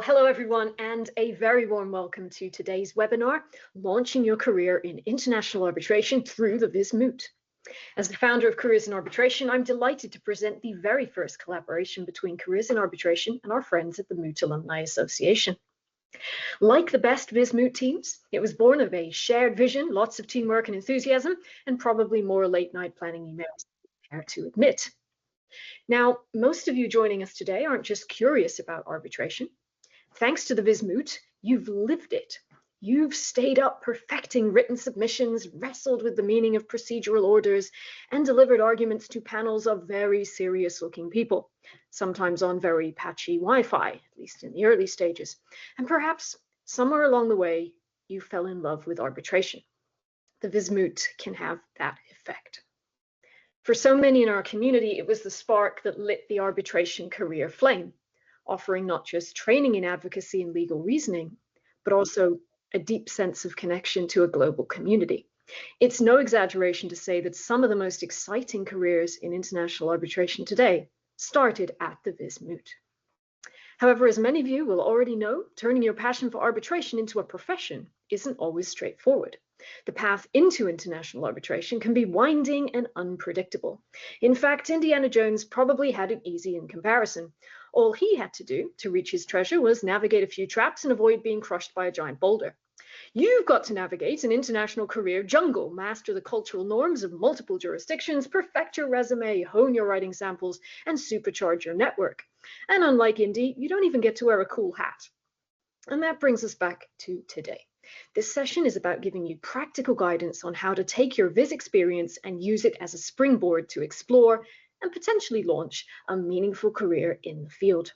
hello everyone, and a very warm welcome to today's webinar, Launching Your Career in International Arbitration Through the Vis Moot. As the founder of Careers in Arbitration, I'm delighted to present the very first collaboration between Careers in Arbitration and our friends at the Moot Alumni Association. Like the best Vis Moot teams, it was born of a shared vision, lots of teamwork and enthusiasm, and probably more late-night planning emails than I care to admit. Now, most of you joining us today aren't just curious about arbitration. Thanks to the Vis Moot, you've lived it. You've stayed up perfecting written submissions, wrestled with the meaning of procedural orders, and delivered arguments to panels of very serious-looking people, sometimes on very patchy Wi-Fi, at least in the early stages. And perhaps somewhere along the way, you fell in love with arbitration. The Vis Moot can have that effect. For so many in our community, it was the spark that lit the arbitration career flame, offering not just training in advocacy and legal reasoning, but also a deep sense of connection to a global community. It's no exaggeration to say that some of the most exciting careers in international arbitration today started at the Vis Moot. However, as many of you will already know, turning your passion for arbitration into a profession isn't always straightforward. The path into international arbitration can be winding and unpredictable. In fact, Indiana Jones probably had it easy in comparison. All he had to do to reach his treasure was navigate a few traps and avoid being crushed by a giant boulder. You've got to navigate an international career jungle, master the cultural norms of multiple jurisdictions, perfect your resume, hone your writing samples, and supercharge your network. And unlike Indy, you don't even get to wear a cool hat. And that brings us back to today. This session is about giving you practical guidance on how to take your Vis experience and use it as a springboard to explore and potentially launch a meaningful career in the field.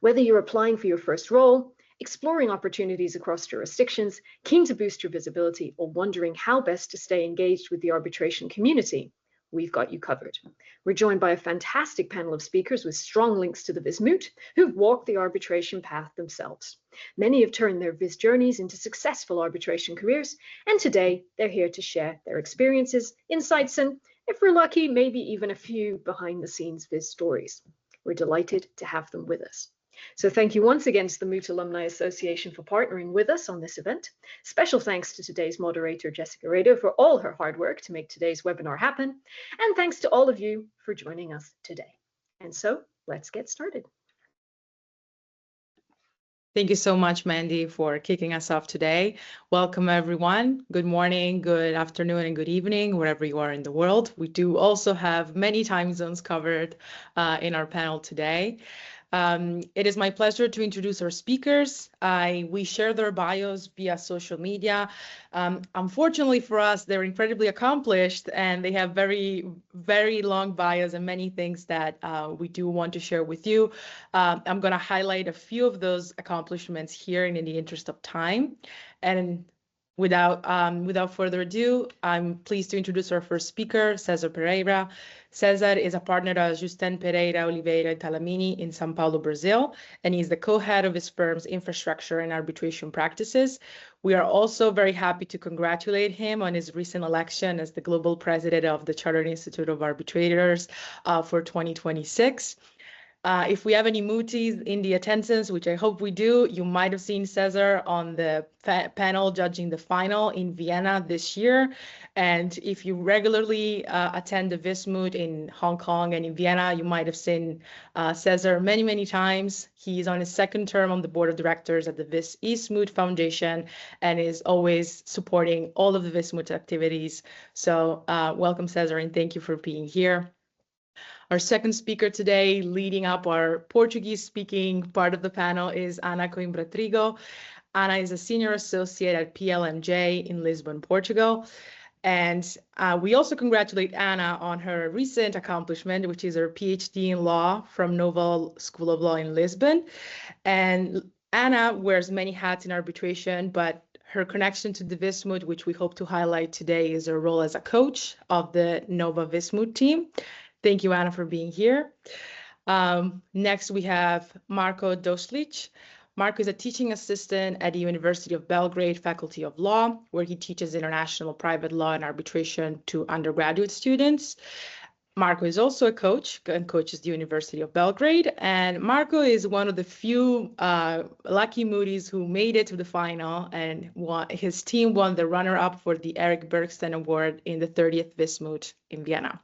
Whether you're applying for your first role, exploring opportunities across jurisdictions, keen to boost your visibility, or wondering how best to stay engaged with the arbitration community, we've got you covered. We're joined by a fantastic panel of speakers with strong links to the Vis Moot who've walked the arbitration path themselves. Many have turned their Vis journeys into successful arbitration careers, and today they're here to share their experiences, insights, and if we're lucky, maybe even a few behind-the-scenes Vis stories. We're delighted to have them with us. So thank you once again to the Moot Alumni Association for partnering with us on this event. Special thanks to today's moderator, Jessica Rado, for all her hard work to make today's webinar happen. And thanks to all of you for joining us today. And so let's get started. Thank you so much, Mandy, for kicking us off today. Welcome, everyone. Good morning, good afternoon, and good evening, wherever you are in the world. We do also have many time zones covered in our panel today. It is my pleasure to introduce our speakers. We share their bios via social media. Unfortunately for us, they're incredibly accomplished and they have very, very long bios and many things that we do want to share with you. I'm going to highlight a few of those accomplishments here in the interest of time. And without further ado, I'm pleased to introduce our first speaker, Cesar Pereira. Cesar is a partner at Justin Pereira, Oliveira, and Talamini in São Paulo, Brazil, and he's the co-head of his firm's infrastructure and arbitration practices. We are also very happy to congratulate him on his recent election as the global president of the Chartered Institute of Arbitrators for 2026. If we have any mooties in the attendance, which I hope we do, you might have seen Cesar on the panel judging the final in Vienna this year. And if you regularly attend the Vis Moot in Hong Kong and in Vienna, you might have seen Cesar many, many times. He's on his second term on the board of directors at the Vis East Moot Foundation and is always supporting all of the Vis Moot activities. So welcome, Cesar, and thank you for being here. Our second speaker today, leading up our Portuguese-speaking part of the panel, is Ana Coimbra Trigo. Ana is a senior associate at PLMJ in Lisbon, Portugal. And we also congratulate Ana on her recent accomplishment, which is her PhD in law from Nova School of Law in Lisbon. And Ana wears many hats in arbitration, but her connection to the Vis Moot, which we hope to highlight today, is her role as a coach of the Nova Vis Moot team. Thank you, Ana, for being here. Next, we have Marko Došlić. Marko is a teaching assistant at the University of Belgrade Faculty of Law, where he teaches international private law and arbitration to undergraduate students. Marko is also a coach and coaches the University of Belgrade. And Marko is one of the few lucky mooties who made it to the final, and his team won the runner-up for the Eric Bergsten Award in the 30th Vis Moot in Vienna.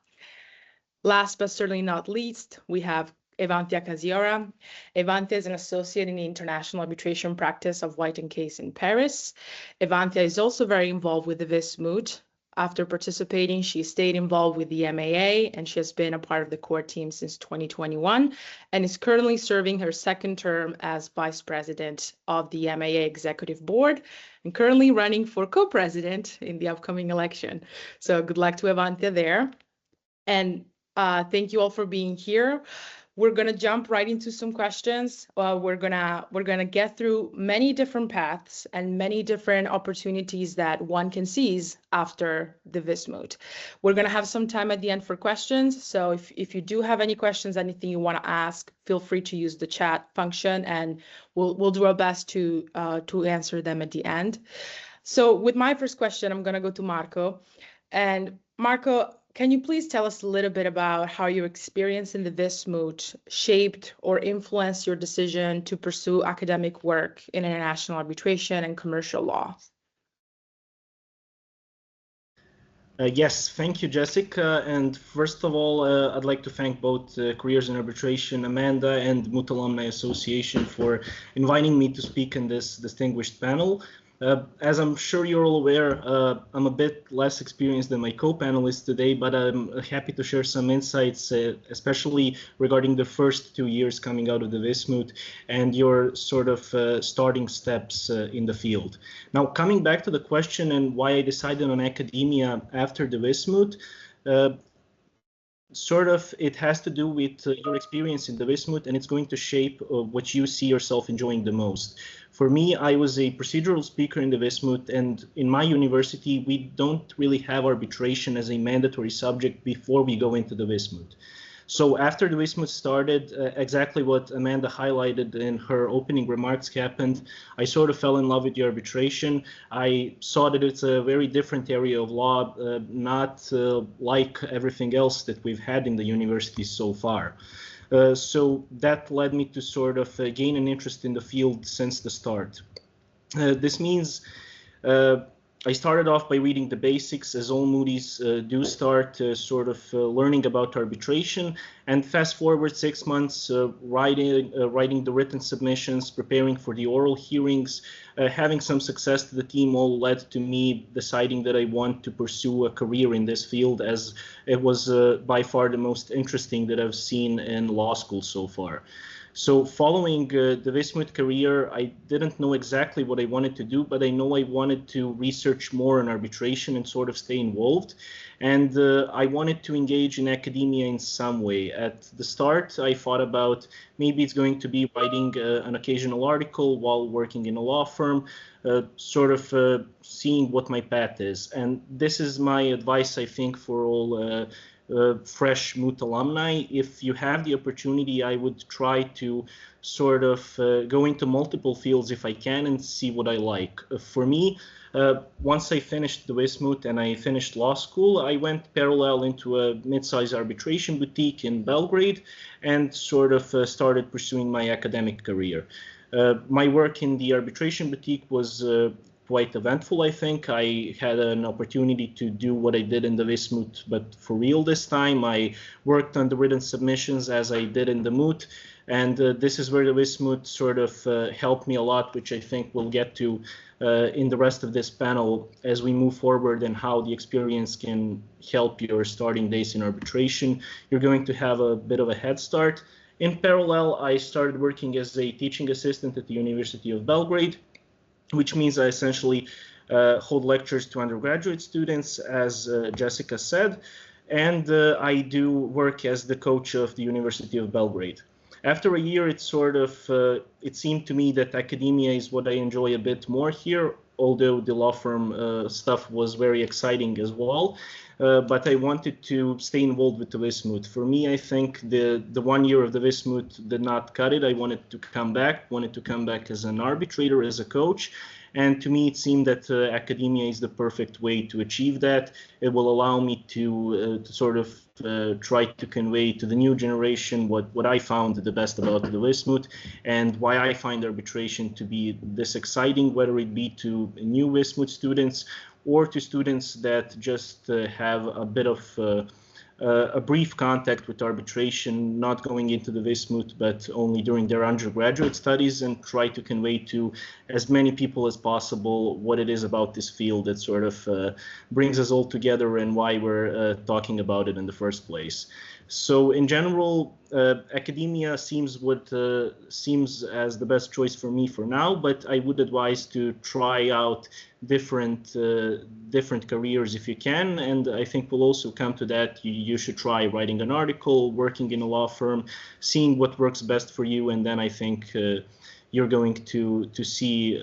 Last but certainly not least, we have Evanthia Kasiora. Evanthia is an associate in the international arbitration practice of White & Case in Paris. Evanthia is also very involved with the Vis Moot. After participating, she stayed involved with the MAA, and she has been a part of the core team since 2021 and is currently serving her second term as vice president of the MAA executive board and currently running for co-president in the upcoming election. So good luck to Evanthia there. And thank you all for being here. We're gonna jump right into some questions. We're gonna get through many different paths and many different opportunities that one can seize after the Vis Moot. We're gonna have some time at the end for questions. So if you do have any questions, anything you want to ask, feel free to use the chat function, and we'll do our best to answer them at the end. So with my first question, I'm gonna go to Marko. And Marko, can you please tell us a little bit about how your experience in the Vis Moot shaped or influenced your decision to pursue academic work in international arbitration and commercial law? Yes, thank you, Jessica. And first of all, I'd like to thank both Careers in Arbitration, Amanda, and Moot Alumni Association for inviting me to speak in this distinguished panel. As I'm sure you're all aware, I'm a bit less experienced than my co-panelists today, but I'm happy to share some insights, especially regarding the first 2 years coming out of the Vis Moot and your sort of starting steps in the field. Now, coming back to the question and why I decided on academia after the Vis Moot, sort of it has to do with your experience in the Vis Moot, and it's going to shape what you see yourself enjoying the most. For me, I was a procedural speaker in the Vis Moot, and in my university, we don't really have arbitration as a mandatory subject before we go into the Vis Moot. So after the Vis Moot started, exactly what Amanda highlighted in her opening remarks happened. I sort of fell in love with the arbitration. I saw that it's a very different area of law, not like everything else that we've had in the university so far. So that led me to sort of gain an interest in the field since the start. This means I started off by reading the basics, as all mooties do start, sort of learning about arbitration, and fast forward 6 months, writing the written submissions, preparing for the oral hearings, having some success to the team all led to me deciding that I want to pursue a career in this field, as it was by far the most interesting that I've seen in law school so far. So following the Vis Moot career, I didn't know exactly what I wanted to do, but I know I wanted to research more on arbitration and sort of stay involved. And I wanted to engage in academia in some way. At the start, I thought about maybe it's going to be writing an occasional article while working in a law firm, sort of seeing what my path is. And this is my advice, I think, for all fresh Moot alumni. If you have the opportunity, I would try to sort of go into multiple fields if I can and see what I like. For me, once I finished the Vis Moot and I finished law school, I went parallel into a mid-size arbitration boutique in Belgrade and sort of started pursuing my academic career. My work in the arbitration boutique was quite eventful, I think. I had an opportunity to do what I did in the Vis Moot, but for real this time. I worked on the written submissions as I did in the Moot, and this is where the Vis Moot sort of helped me a lot, which I think we'll get to in the rest of this panel as we move forward and how the experience can help your starting days in arbitration. You're going to have a bit of a head start. In parallel, I started working as a teaching assistant at the University of Belgrade, which means I essentially hold lectures to undergraduate students, as Jessica said, and I do work as the coach of the University of Belgrade. After a year, it seemed to me that academia is what I enjoy a bit more here, although the law firm stuff was very exciting as well. But I wanted to stay involved with the Vis Moot. For me, I think the 1 year of the Vis Moot did not cut it. I wanted to come back as an arbitrator, as a coach. And to me, it seemed that academia is the perfect way to achieve that. It will allow me to sort of try to convey to the new generation what I found the best about the Vis Moot and why I find arbitration to be this exciting, whether it be to new Vis Moot students or to students that just have a bit of a brief contact with arbitration, not going into the Vis Moot, but only during their undergraduate studies, and try to convey to as many people as possible what it is about this field that sort of brings us all together and why we're talking about it in the first place. So in general, academia seems as the best choice for me for now, but I would advise to try out different careers if you can, and I think we'll also come to that. You should try writing an article, working in a law firm, seeing what works best for you, and then I think you're going to see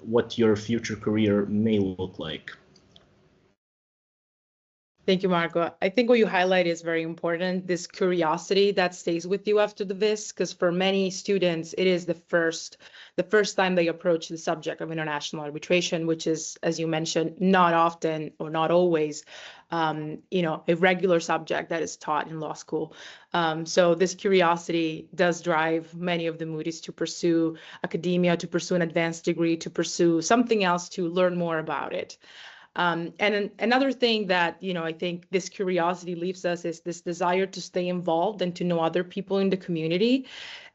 what your future career may look like. Thank you, Marko. I think what you highlight is very important, this curiosity that stays with you after the Vis, because for many students, it is the first time they approach the subject of international arbitration, which is, as you mentioned, not often or not always, a regular subject that is taught in law school. So this curiosity does drive many of the mooties to pursue academia, to pursue an advanced degree, to pursue something else, to learn more about it. And another thing that, I think this curiosity leaves us is this desire to stay involved and to know other people in the community.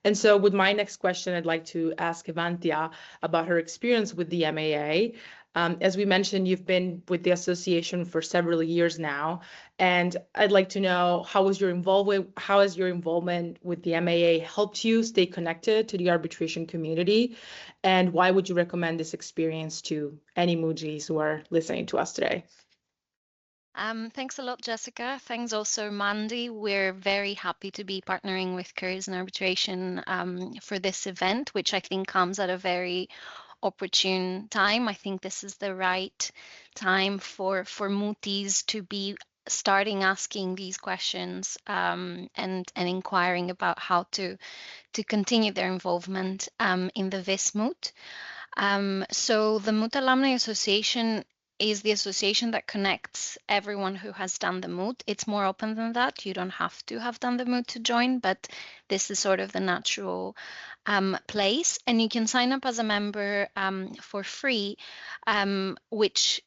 And so with my next question, I'd like to ask Evanthia about her experience with the MAA. As we mentioned, you've been with the association for several years now, and I'd like to know how has your involvement with the MAA helped you stay connected to the arbitration community, and why would you recommend this experience to any mooties who are listening to us today? Thanks a lot, Jessica. Thanks also, Mandy. We're very happy to be partnering with Careers in Arbitration for this event, which I think comes at a very opportune time. I think this is the right time for mooties to be starting asking these questions and inquiring about how to continue their involvement in the Vis Moot. So the Moot Alumni Association is the association that connects everyone who has done the Moot. It's more open than that. You don't have to have done the Moot to join, but this is sort of the natural place. And you can sign up as a member for free, which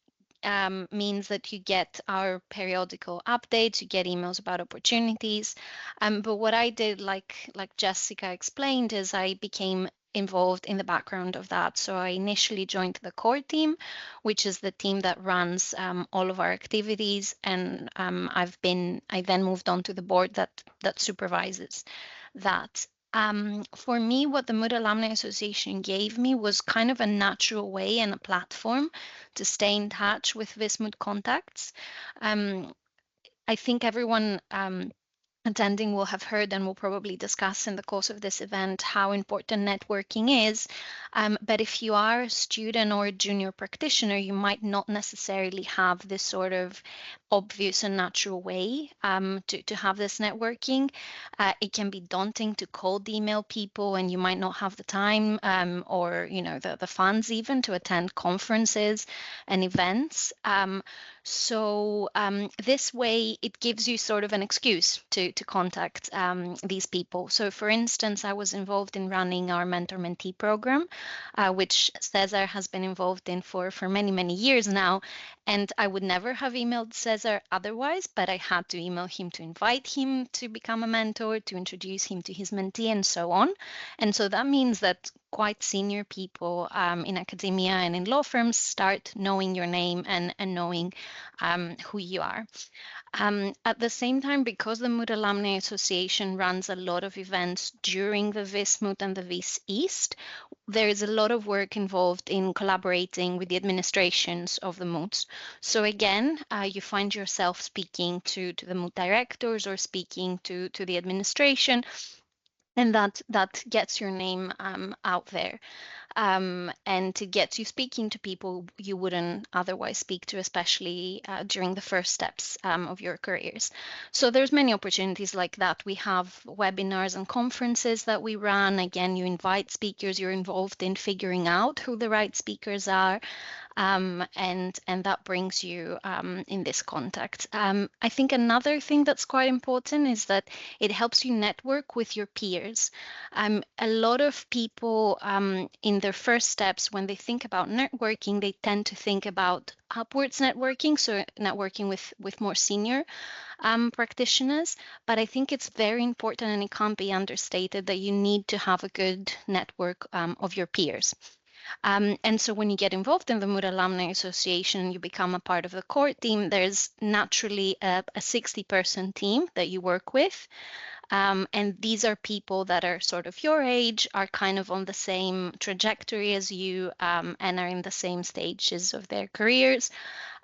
means that you get our periodical updates, you get emails about opportunities. But what I did, like Jessica explained, is I became involved in the background of that. So I initially joined the core team, which is the team that runs all of our activities, and I then moved on to the board that supervises that. For me, what the Moot Alumni Association gave me was kind of a natural way and a platform to stay in touch with Vis Moot contacts. I think everyone attending will have heard and will probably discuss in the course of this event how important networking is. But if you are a student or a junior practitioner, you might not necessarily have this sort of obvious and natural way to have this networking. It can be daunting to cold email people, and you might not have the time or the funds even to attend conferences and events. So this way, it gives you sort of an excuse to contact these people. So for instance, I was involved in running our mentor-mentee program, which Cesar has been involved in for many, many years now. And I would never have emailed Cesar otherwise, but I had to email him to invite him to become a mentor, to introduce him to his mentee, and so on. And so that means that quite senior people in academia and in law firms start knowing your name and knowing who you are. At the same time, because the Moot Alumni Association runs a lot of events during the Vis Moot and the Vis East, there is a lot of work involved in collaborating with the administrations of the moots. So again, you find yourself speaking to the moot directors or speaking to the administration, and that gets your name out there. and to get you speaking to people you wouldn't otherwise speak to, especially during the first steps of your careers. So there's many opportunities like that. We have webinars and conferences that we run. Again, you invite speakers, you're involved in figuring out who the right speakers are. And that brings you in this contact. I think another thing that's quite important is that it helps you network with your peers. A lot of people in their first steps, when they think about networking, they tend to think about upwards networking, so networking with more senior practitioners. But I think it's very important, and it can't be understated, that you need to have a good network of your peers. And so when you get involved in the Moot Alumni Association, you become a part of the core team, there's naturally a 60-person team that you work with. And these are people that are sort of your age, are kind of on the same trajectory as you, and are in the same stages of their careers.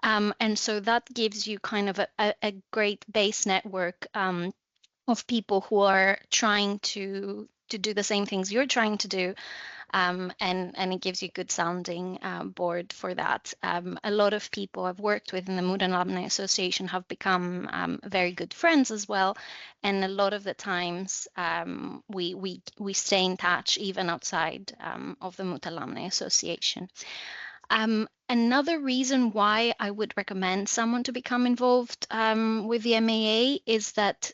And so that gives you kind of a great base network of people who are trying to do the same things you're trying to do. And it gives you a good sounding board for that. A lot of people I've worked with in the Moot Alumni Association have become very good friends as well. And a lot of the times we stay in touch even outside of the Moot Alumni Association. Another reason why I would recommend someone to become involved with the MAA is that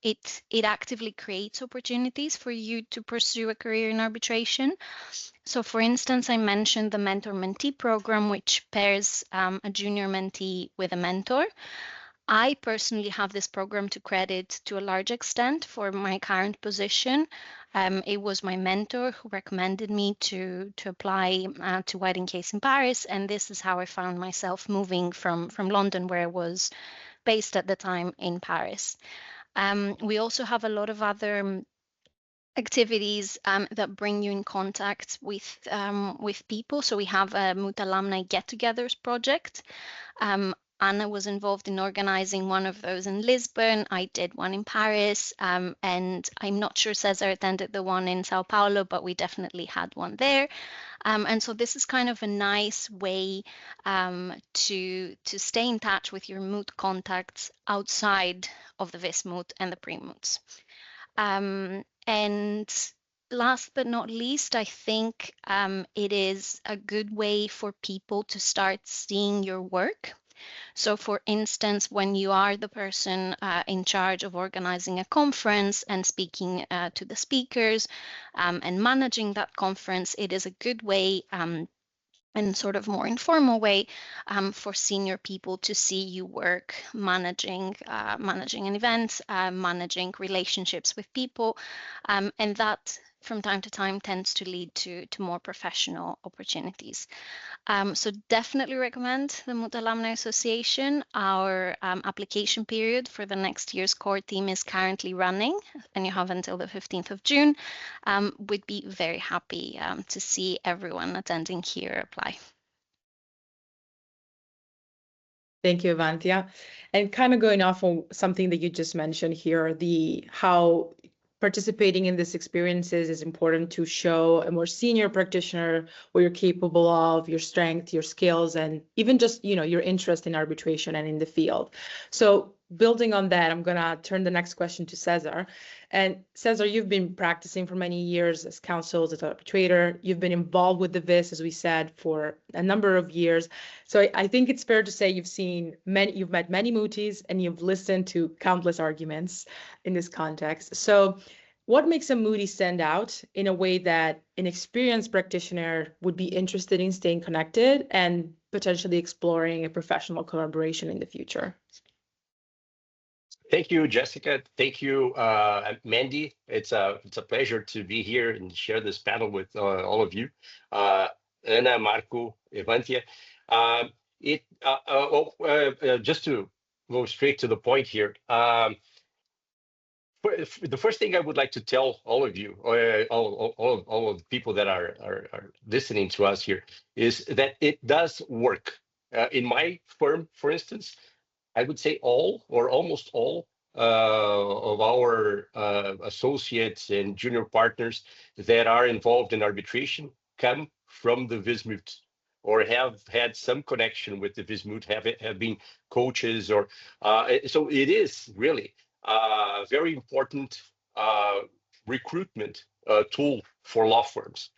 it actively creates opportunities for you to pursue a career in arbitration. So for instance, I mentioned the mentor-mentee program, which pairs a junior mentee with a mentor. I personally have this program to credit to a large extent for my current position. It was my mentor who recommended me to apply to Whiting Case in Paris, and this is how I found myself moving from London, where I was based at the time, in Paris. We also have a lot of other activities that bring you in contact with people. So we have a Moot Alumni Get-Togethers project. Anna was involved in organizing one of those in Lisbon. I did one in Paris, and I'm not sure Cesar attended the one in Sao Paulo, but we definitely had one there. And so this is kind of a nice way to stay in touch with your moot contacts outside of the Vis Moot and the pre-moots. And last but not least, I think it is a good way for people to start seeing your work. So for instance, when you are the person in charge of organizing a conference and speaking to the speakers and managing that conference, it is a good way and sort of more informal way for senior people to see you work managing an event, managing relationships with people, and that from time to time tends to lead to more professional opportunities. So definitely recommend the Moot Alumni Association. Our application period for the next year's core team is currently running, and you have until the 15th of June. We'd be very happy to see everyone attending here apply. Thank you, Evanthia. And kind of going off on something that you just mentioned here, how participating in these experiences is important to show a more senior practitioner what you're capable of, your strength, your skills, and even just, your interest in arbitration and in the field. So building on that, I'm going to turn the next question to Cesar. And Cesar, you've been practicing for many years as counsel, as an arbitrator. You've been involved with the Vis, as we said, for a number of years. So I think it's fair to say you've met many mooties and you've listened to countless arguments in this context. So what makes a mootie stand out in a way that an experienced practitioner would be interested in staying connected and potentially exploring a professional collaboration in the future? Thank you, Jessica. Thank you, Mandy. It's a pleasure to be here and share this panel with all of you. Anna, Marko, Evanthia. Just to go straight to the point here. The first thing I would like to tell all of you, all of the people that are listening to us here, is that it does work. In my firm, for instance, I would say all or almost all of our associates and junior partners that are involved in arbitration come from the Vis Moot or have had some connection with the Vis Moot, have been coaches, or so it is really a very important recruitment tool for law firms.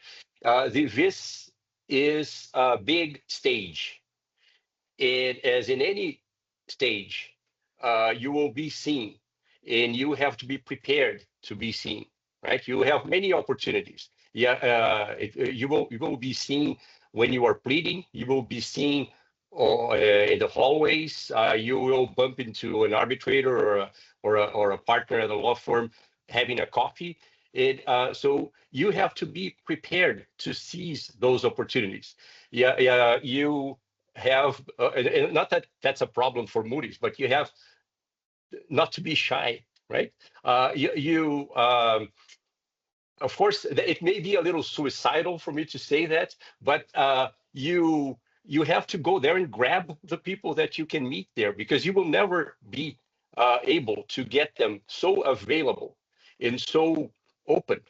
The Vis is a big stage. As in any stage, you will be seen, and you have to be prepared to be seen, right? You have many opportunities. Yeah, you will be seen when you are pleading. You will be seen in the hallways. You will bump into an arbitrator or a partner at a law firm having a coffee. So you have to be prepared to seize those opportunities. Yeah, you have, and not that that's a problem for mooties, but you have not to be shy, right? Of course, it may be a little suicidal for me to say that, but you have to go there and grab the people that you can meet there, because you will never be able to get them so available and so open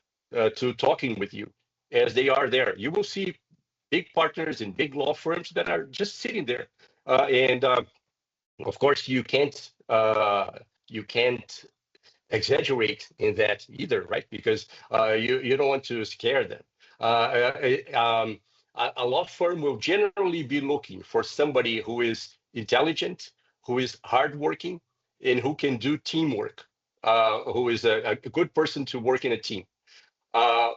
to talking with you as they are there. You will see big partners in big law firms that are just sitting there, and of course you can't exaggerate in that either, right? Because you don't want to scare them. A law firm will generally be looking for somebody who is intelligent, who is hardworking, and who can do teamwork, who is a good person to work in a team.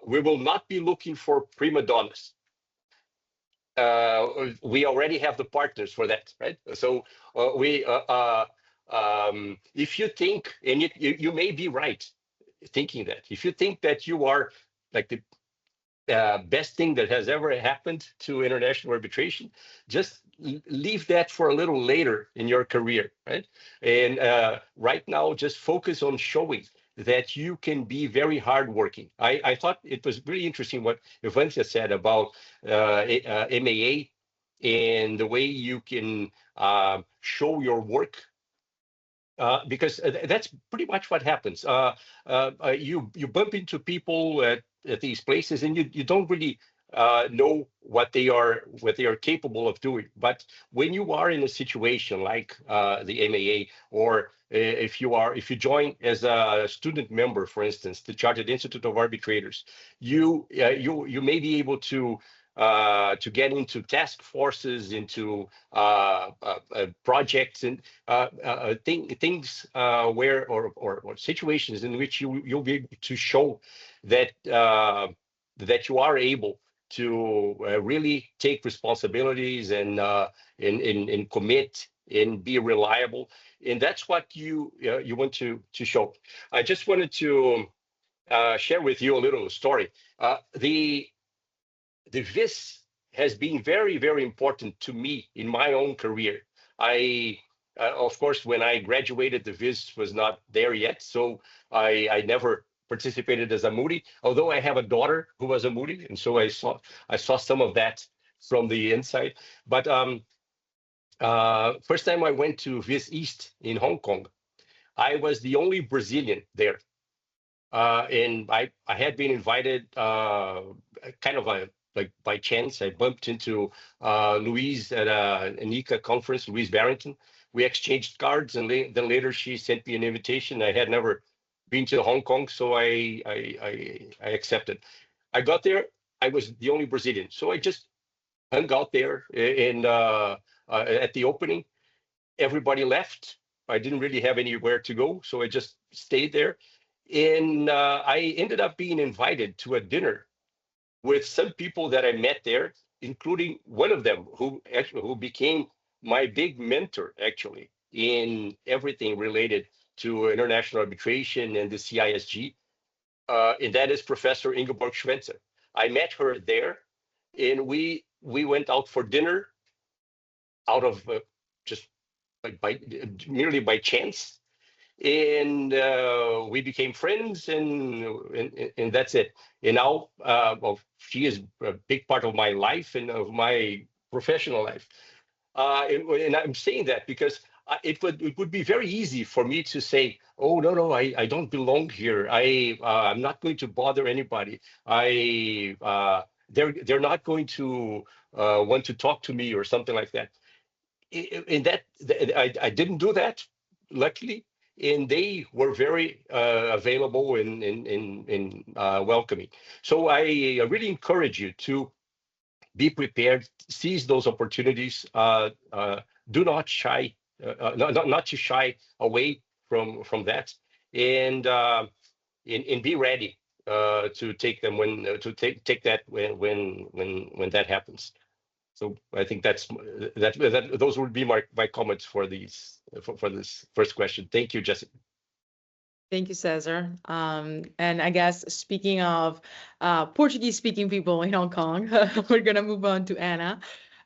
We will not be looking for prima donnas. We already have the partners for that, right? So if you think, and you may be right thinking that, if you think that you are like the best thing that has ever happened to international arbitration, just leave that for a little later in your career, right? And right now, just focus on showing that you can be very hardworking. I thought it was really interesting what Evanthia said about MAA and the way you can show your work, because that's pretty much what happens. You bump into people at these places, and you don't really know what they are capable of doing. But when you are in a situation like the MAA, or if you join as a student member, for instance, the Chartered Institute of Arbitrators, you may be able to get into task forces, into projects, and things where or situations in which you'll be able to show that that you are able to really take responsibilities and commit and be reliable, and that's what you want to show. I just wanted to share with you a little story. The Vis has been very, very important to me in my own career. Of course, when I graduated, the Vis was not there yet, so I never participated as a moody, although I have a daughter who was a moody, and so I saw some of that from the inside. But first time I went to Vis East in Hong Kong, I was the only Brazilian there. And I had been invited kind of like by chance. I bumped into Louise at an ICA conference, Louise Barrington. We exchanged cards, and then later she sent me an invitation. I had never been to Hong Kong, so I accepted. I got there, I was the only Brazilian, so I just hung out there at the opening. Everybody left. I didn't really have anywhere to go, so I just stayed there. And I ended up being invited to a dinner with some people that I met there, including one of them who became my big mentor, actually, in everything related to international arbitration and the CISG, and that is Professor Ingeborg Schwenzer. I met her there, and we went out for dinner out of just merely by chance. And we became friends, and that's it. And now, well, she is a big part of my life and of my professional life. And I'm saying that because it would be very easy for me to say, oh, no, I don't belong here. I'm not going to bother anybody. they're not going to want to talk to me or something like that. In that, I didn't do that, luckily, and they were very available and welcoming. So I really encourage you to be prepared, seize those opportunities. Do not shy, not to shy away from that, and be ready to take them to take that when that happens. So I think those would be my comments for these for this first question. Thank you, Jessica. Thank you, Cesar. And I guess speaking of Portuguese-speaking people in Hong Kong, we're gonna move on to Anna.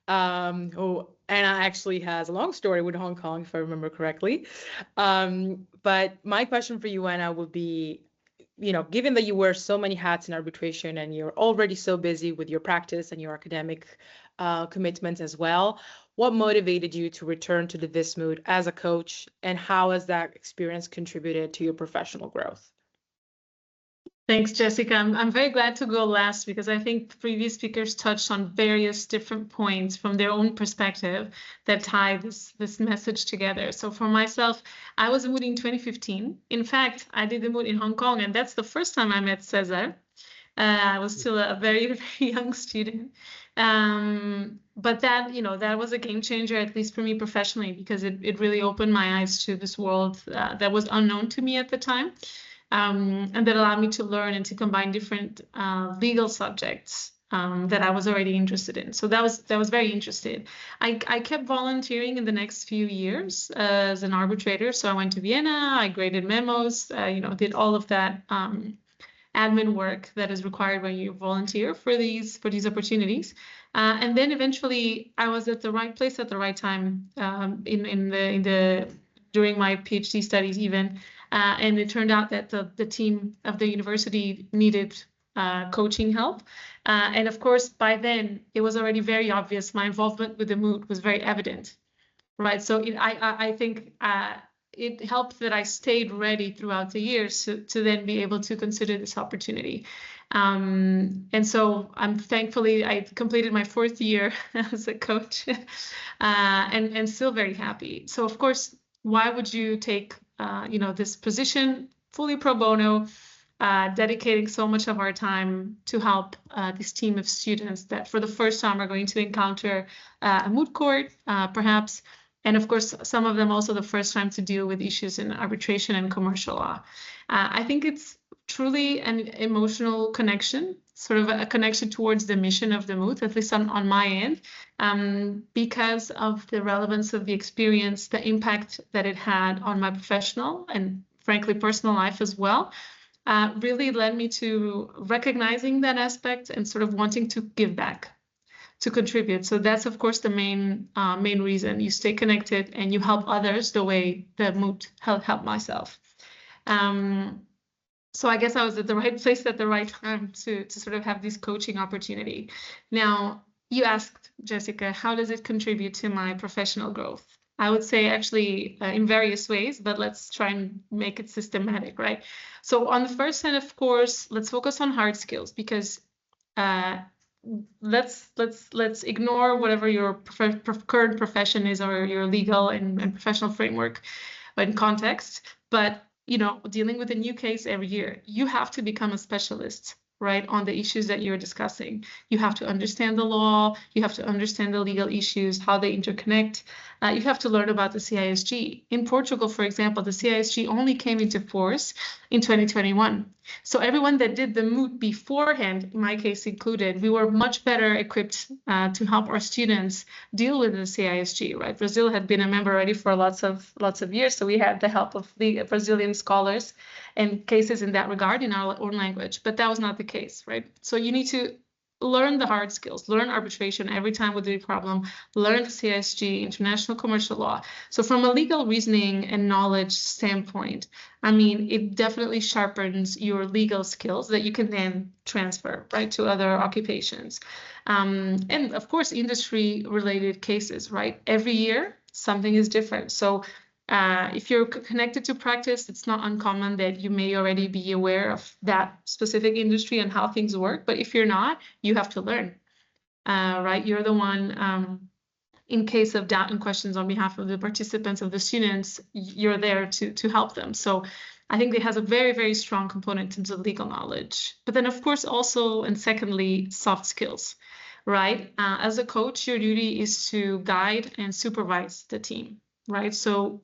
Who Anna actually has a long story with Hong Kong, if I remember correctly. But my question for you, Anna, would be, given that you wear so many hats in arbitration and you're already so busy with your practice and your academic commitments as well, what motivated you to return to the Vis Moot as a coach, and how has that experience contributed to your professional growth? Thanks, Jessica. I'm very glad to go last because I think previous speakers touched on various different points from their own perspective that tie this message together. So for myself, I was a moot in 2015. In fact, I did the moot in Hong Kong, and that's the first time I met Cesar. I was still a very, very young student. But that was a game changer, at least for me professionally, because it really opened my eyes to this world that was unknown to me at the time. And that allowed me to learn and to combine different legal subjects that I was already interested in. So that was very interesting. I kept volunteering in the next few years as an arbitrator. So I went to Vienna, I graded memos, did all of that admin work that is required when you volunteer for these opportunities. And then eventually I was at the right place at the right time during my PhD studies even. And it turned out that the team of the university needed coaching help. And of course, by then, it was already very obvious. My involvement with the moot was very evident, right? So I think it helped that I stayed ready throughout the years to then be able to consider this opportunity. And so thankfully, I completed my 4th year as a coach and still very happy. So of course, why would you take this position fully pro bono, dedicating so much of our time to help this team of students that for the first time are going to encounter a moot court, perhaps, and of course, some of them also the first time to deal with issues in arbitration and commercial law. I think it's truly an emotional connection, sort of a connection towards the mission of the moot, at least on my end, because of the relevance of the experience, the impact that it had on my professional and frankly personal life as well, really led me to recognizing that aspect and sort of wanting to give back, to contribute. So that's of course the main reason. You stay connected and you help others the way the moot helped myself. So I guess I was at the right place at the right time to sort of have this coaching opportunity. Now, you asked, Jessica, how does it contribute to my professional growth? I would say actually in various ways, but let's try and make it systematic, right? So on the first hand, of course, let's focus on hard skills because let's ignore whatever your current profession is or your legal and professional framework and context, but dealing with a new case every year, you have to become a specialist, right, on the issues that you're discussing. You have to understand the law, you have to understand the legal issues, how they interconnect. You have to learn about the CISG. In Portugal, for example, the CISG only came into force in 2021. So everyone that did the moot beforehand, in my case included, we were much better equipped to help our students deal with the CISG, right? Brazil had been a member already for lots of years, so we had the help of the Brazilian scholars and cases in that regard in our own language, but that was not the case, right? So you need to learn the hard skills, learn arbitration every time with a problem, learn CISG, international commercial law. So from a legal reasoning and knowledge standpoint, I mean, it definitely sharpens your legal skills that you can then transfer, right, to other occupations. And of course, industry related cases, right? Every year, something is different. So if you're connected to practice, it's not uncommon that you may already be aware of that specific industry and how things work. But if you're not, you have to learn, right? You're the one, in case of doubt and questions on behalf of the participants, of the students, you're there to help them. So I think it has a very, very strong component in terms of legal knowledge. But then, of course, also, and secondly, soft skills, right? As a coach, your duty is to guide and supervise the team, right? So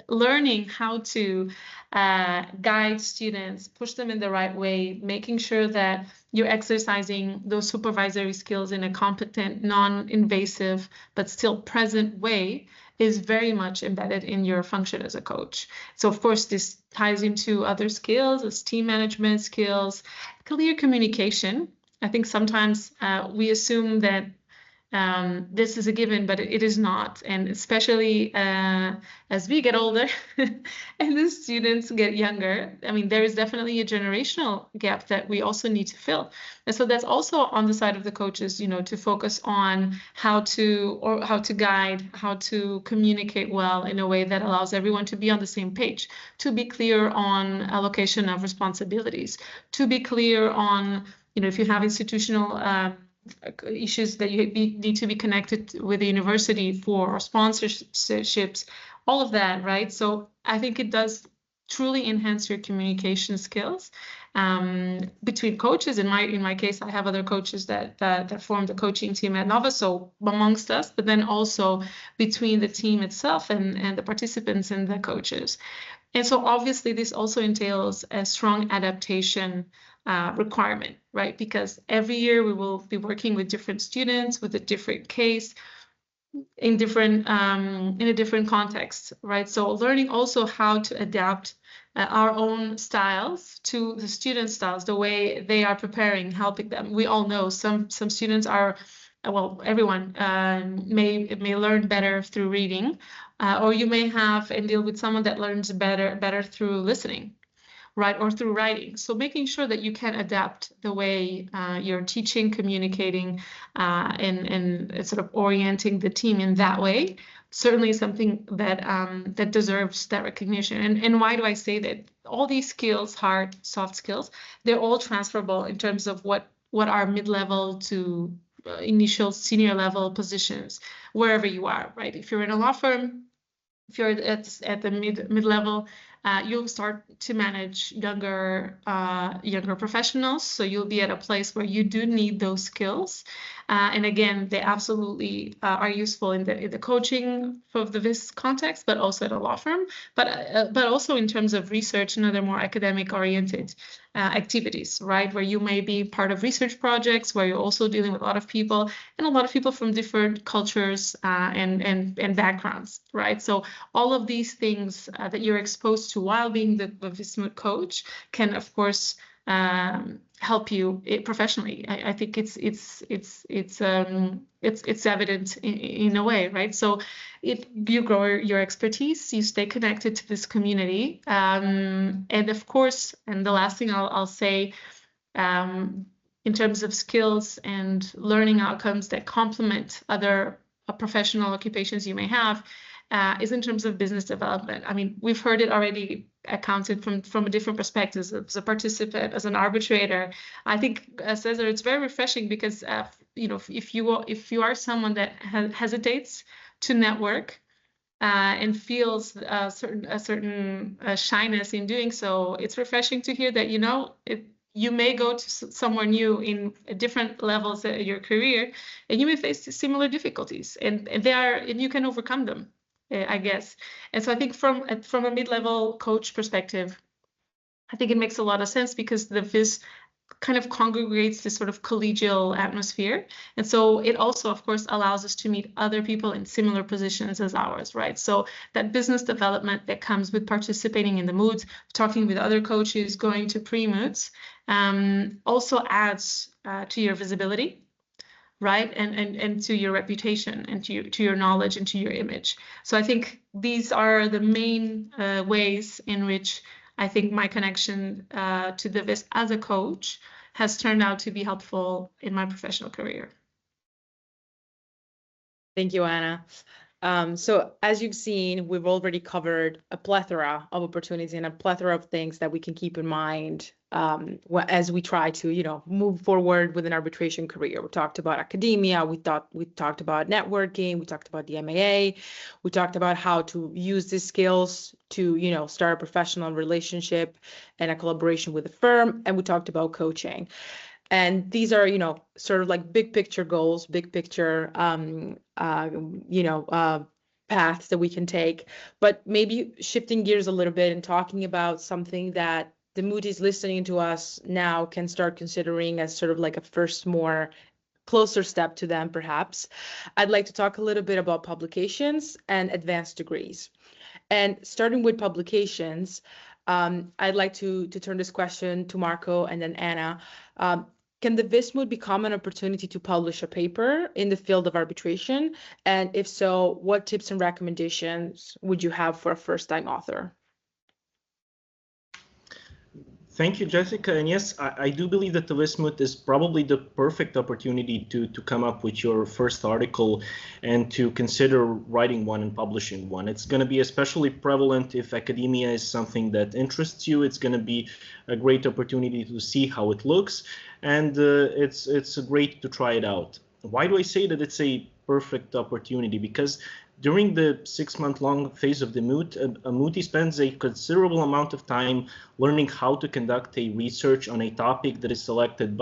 learning how to guide students, push them in the right way, making sure that you're exercising those supervisory skills in a competent, non-invasive, but still present way is very much embedded in your function as a coach. So of course, this ties into other skills, as team management skills, clear communication. I think sometimes we assume that this is a given, but it is not. And especially as we get older and the students get younger, I mean, there is definitely a generational gap that we also need to fill. And so that's also on the side of the coaches, you know, to focus on how to guide, how to communicate well in a way that allows everyone to be on the same page, to be clear on allocation of responsibilities, to be clear on, you know, if you have institutional issues that you need to be connected with the university for, or sponsorships, all of that, right? So I think it does truly enhance your communication skills between coaches. In my case, I have other coaches that form the coaching team at Nova, so amongst us, but then also between the team itself and the participants and the coaches. And so obviously this also entails a strong adaptation requirement, right? Because every year we will be working with different students with a different case in a different context, right? So learning also how to adapt our own styles to the student styles, the way they are preparing, helping them. We all know some students are, well, everyone may learn better through reading, or you may have and deal with someone that learns better through listening, right, or through writing. So making sure that you can adapt the way you're teaching, communicating, and sort of orienting the team in that way, certainly something that deserves that recognition. And why do I say that? All these skills, hard, soft skills, they're all transferable in terms of what are mid-level to initial senior level positions, wherever you are, right? If you're in a law firm, if you're at the mid-level, you'll start to manage younger professionals. So you'll be at a place where you do need those skills. And again, they absolutely are useful in the coaching of the Vis context, but also at a law firm, but also in terms of research and other more academic-oriented activities, right? Where you may be part of research projects, where you're also dealing with a lot of people from different cultures and backgrounds, right? So all of these things that you're exposed to while being the Vis Moot coach can, of course, help you professionally. I think it's evident in a way, right? So you grow your expertise, you stay connected to this community, and of course, and the last thing I'll say, in terms of skills and learning outcomes that complement other professional occupations you may have, is in terms of business development. I mean, we've heard it already accounted from a different perspective, as a participant, as an arbitrator. I think, Cesar, it's very refreshing because, you know, if you are someone that hesitates to network and feels a certain shyness in doing so, it's refreshing to hear that, you know, you may go to somewhere new in different levels of your career, and you may face similar difficulties, and you can overcome them, I guess. And so I think from a mid-level coach perspective, I think it makes a lot of sense because the Vis kind of congregates this sort of collegial atmosphere. And so it also, of course, allows us to meet other people in similar positions as ours, right? So that business development that comes with participating in the moots, talking with other coaches, going to pre-moots, also adds to your visibility, right? And to your reputation and to your knowledge and to your image. So I think these are the main ways in which I think my connection to the Vis as a coach has turned out to be helpful in my professional career. Thank you, Anna. So as you've seen, we've already covered a plethora of opportunities and a plethora of things that we can keep in mind as we try to, move forward with an arbitration career. We talked about academia, we talked about networking, we talked about the MAA, we talked about how to use these skills to, start a professional relationship and a collaboration with a firm, and we talked about coaching. And these are, sort of like big picture goals, big picture, paths that we can take. But maybe shifting gears a little bit and talking about something that the mooties listening to us now can start considering as sort of like a first, more closer step to them, perhaps. I'd like to talk a little bit about publications and advanced degrees. And starting with publications, I'd like to turn this question to Marko and then Anna. Can the Vis Moot become an opportunity to publish a paper in the field of arbitration? And if so, what tips and recommendations would you have for a first-time author? Thank you, Jessica. And yes, I do believe that the Vis Moot is probably the perfect opportunity to come up with your first article and to consider writing one and publishing one. It's going to be especially prevalent if academia is something that interests you. It's going to be a great opportunity to see how it looks, and it's great to try it out. Why do I say that it's a perfect opportunity? Because during the 6-month-long phase of the moot, a mootie spends a considerable amount of time learning how to conduct a research on a topic that is selected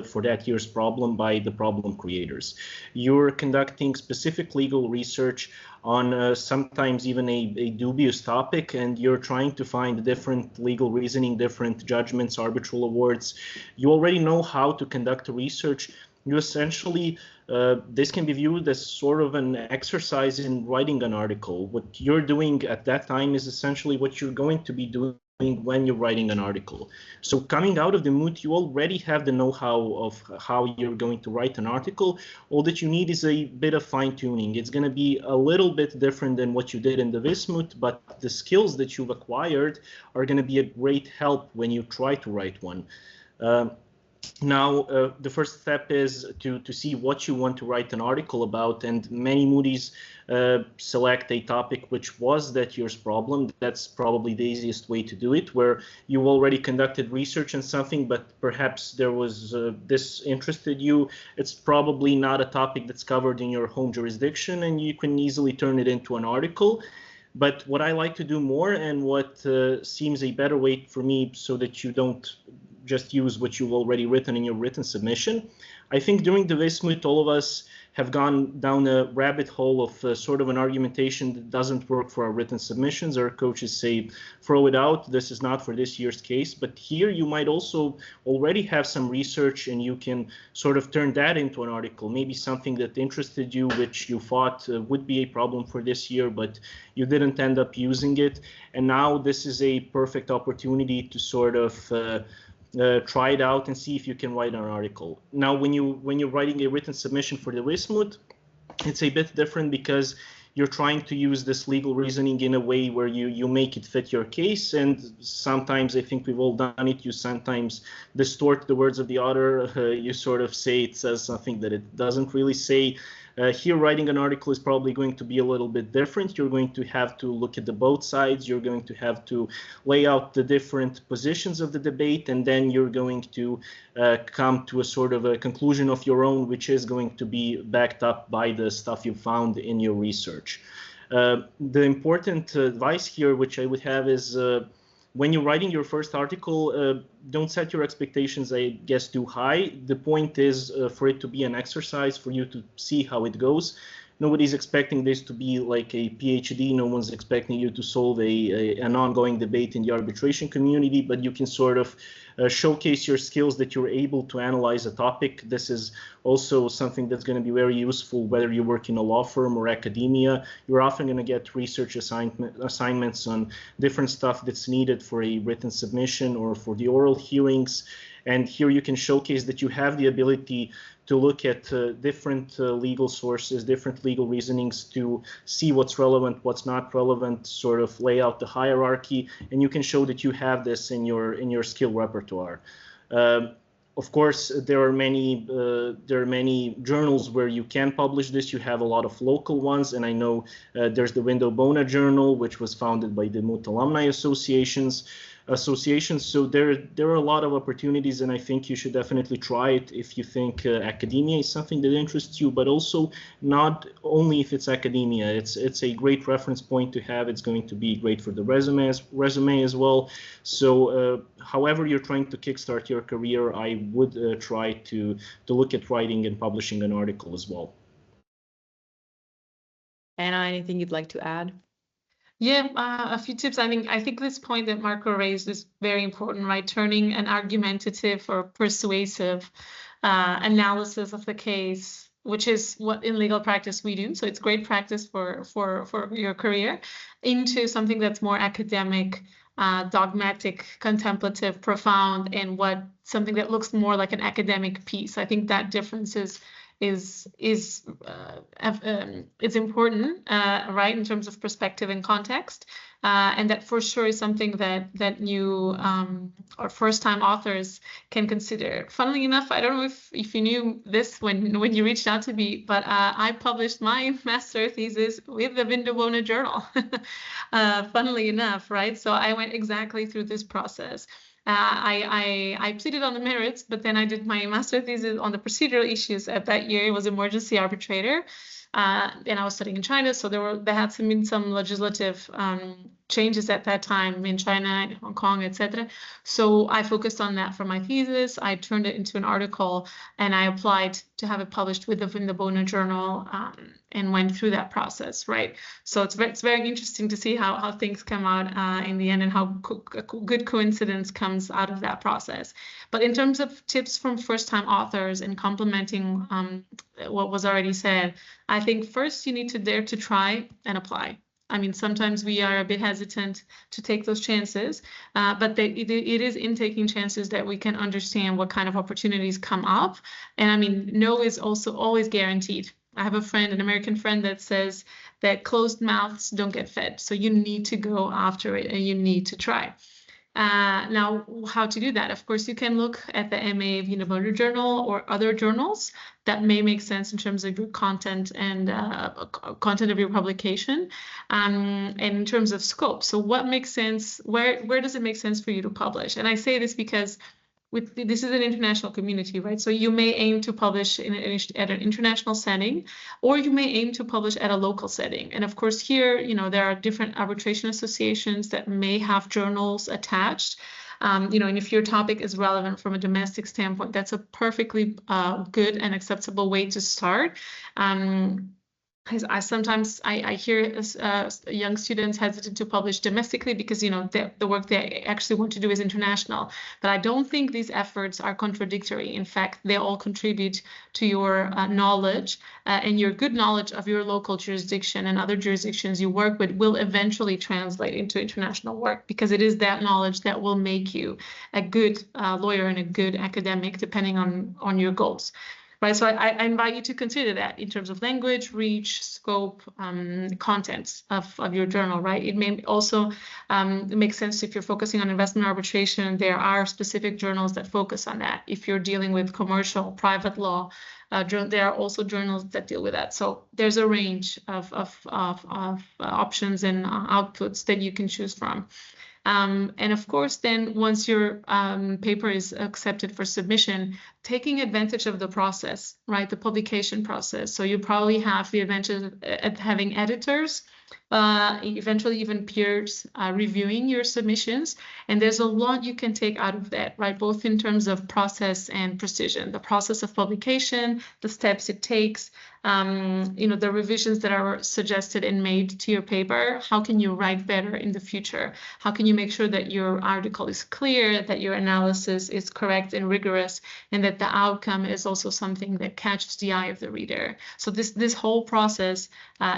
for that year's problem by the problem creators. You're conducting specific legal research on sometimes even a dubious topic, and you're trying to find different legal reasoning, different judgments, arbitral awards. You already know how to conduct a research. You essentially, this can be viewed as sort of an exercise in writing an article. What you're doing at that time is essentially what you're going to be doing when you're writing an article. So coming out of the moot, you already have the know-how of how you're going to write an article. All that you need is a bit of fine-tuning. It's going to be a little bit different than what you did in the Vis Moot, but the skills that you've acquired are going to be a great help when you try to write one. Now, the first step is to see what you want to write an article about, and many mooties select a topic which was that year's problem. That's probably the easiest way to do it, where you already conducted research on something, but perhaps there was this interested you. It's probably not a topic that's covered in your home jurisdiction, and you can easily turn it into an article. But what I like to do more, and what seems a better way for me so that you don't just use what you've already written in your written submission. I think during the Vis Moot, all of us have gone down a rabbit hole of sort of an argumentation that doesn't work for our written submissions. Our coaches say, throw it out. This is not for this year's case. But here you might also already have some research, and you can sort of turn that into an article, maybe something that interested you, which you thought would be a problem for this year, but you didn't end up using it. And now this is a perfect opportunity to sort of try it out and see if you can write an article. Now, when you're writing a written submission for the Vis Moot, it's a bit different because you're trying to use this legal reasoning in a way where you make it fit your case. And sometimes, I think we've all done it, you sometimes distort the words of the author. You sort of say it says something that it doesn't really say. Here, writing an article is probably going to be a little bit different. You're going to have to look at the both sides. You're going to have to lay out the different positions of the debate, and then you're going to come to a sort of a conclusion of your own, which is going to be backed up by the stuff you found in your research. The important advice here, which I would have, is when you're writing your first article, don't set your expectations, I guess, too high. The point is for it to be an exercise, for you to see how it goes. Nobody's expecting this to be like a PhD. No one's expecting you to solve an ongoing debate in the arbitration community, but you can sort of showcase your skills that you're able to analyze a topic. This is also something that's going to be very useful whether you work in a law firm or academia. You're often going to get research assignments on different stuff that's needed for a written submission or for the oral hearings. And here you can showcase that you have the ability to look at different legal sources, different legal reasonings to see what's relevant, what's not relevant, sort of lay out the hierarchy, and you can show that you have this in your skill repertoire. Of course, there are many journals where you can publish this. You have a lot of local ones, and I know there's the Window Bona Journal, which was founded by the Moot Alumni associations. So there are a lot of opportunities, and I think you should definitely try it if you think academia is something that interests you, but also not only if it's academia. It's a great reference point to have. It's going to be great for the resume as well. So however you're trying to kickstart your career, I would try to look at writing and publishing an article as well. Anna, anything you'd like to add? Yeah, a few tips. I think this point that Marko raised is very important, right? Turning an argumentative or persuasive analysis of the case, which is what in legal practice we do. So it's great practice for your career, into something that's more academic, dogmatic, contemplative, profound, and something that looks more like an academic piece. I think that difference is important, right, in terms of perspective and context, and that for sure is something that new or first-time authors can consider. Funnily enough, I don't know if you knew this when you reached out to me, but I published my master thesis with the Window Bona Journal. Funnily enough, right? So I went exactly through this process. I pleaded on the merits, but then I did my master thesis on the procedural issues. At that year, it was emergency arbitrator, and I was studying in China, so there had been some legislative changes at that time in China, Hong Kong, etc. So I focused on that for my thesis. I turned it into an article, and I applied to have it published with the Window Bona Journal, and went through that process, right? So it's very interesting to see how things come out in the end, and how good coincidence comes out of that process. But in terms of tips from first-time authors and complementing what was already said, I think first you need to dare to try and apply. I mean, sometimes we are a bit hesitant to take those chances, but it is in taking chances that we can understand what kind of opportunities come up. And I mean, no is also always guaranteed. I have an American friend that says that closed mouths don't get fed. So you need to go after it, and you need to try. Now, how to do that? Of course, you can look at the MA Window Bona Journal or other journals that may make sense in terms of your content and content of your publication, and in terms of scope. So what makes sense? Where does it make sense for you to publish? And I say this because this is an international community, right? So you may aim to publish at an international setting, or you may aim to publish at a local setting. And of course, here, there are different arbitration associations that may have journals attached. And if your topic is relevant from a domestic standpoint, that's a perfectly good and acceptable way to start. I sometimes hear young students hesitant to publish domestically because the work they actually want to do is international. But I don't think these efforts are contradictory. In fact, they all contribute to your knowledge, and your good knowledge of your local jurisdiction and other jurisdictions you work with will eventually translate into international work, because it is that knowledge that will make you a good lawyer and a good academic, depending on your goals. Right, so I invite you to consider that in terms of language, reach, scope, contents of your journal, right? It may also make sense if you're focusing on investment arbitration. There are specific journals that focus on that. If you're dealing with commercial, private law, there are also journals that deal with that. So there's a range of options and outputs that you can choose from. And of course, then once your paper is accepted for submission, taking advantage of the process, right? The publication process. So you probably have the advantage of having editors, eventually even peers reviewing your submissions. And there's a lot you can take out of that, right? Both in terms of process and precision, the process of publication, the steps it takes, the revisions that are suggested and made to your paper. How can you write better in the future? How can you make sure that your article is clear, that your analysis is correct and rigorous, and that the outcome is also something that catches the eye of the reader? So this whole process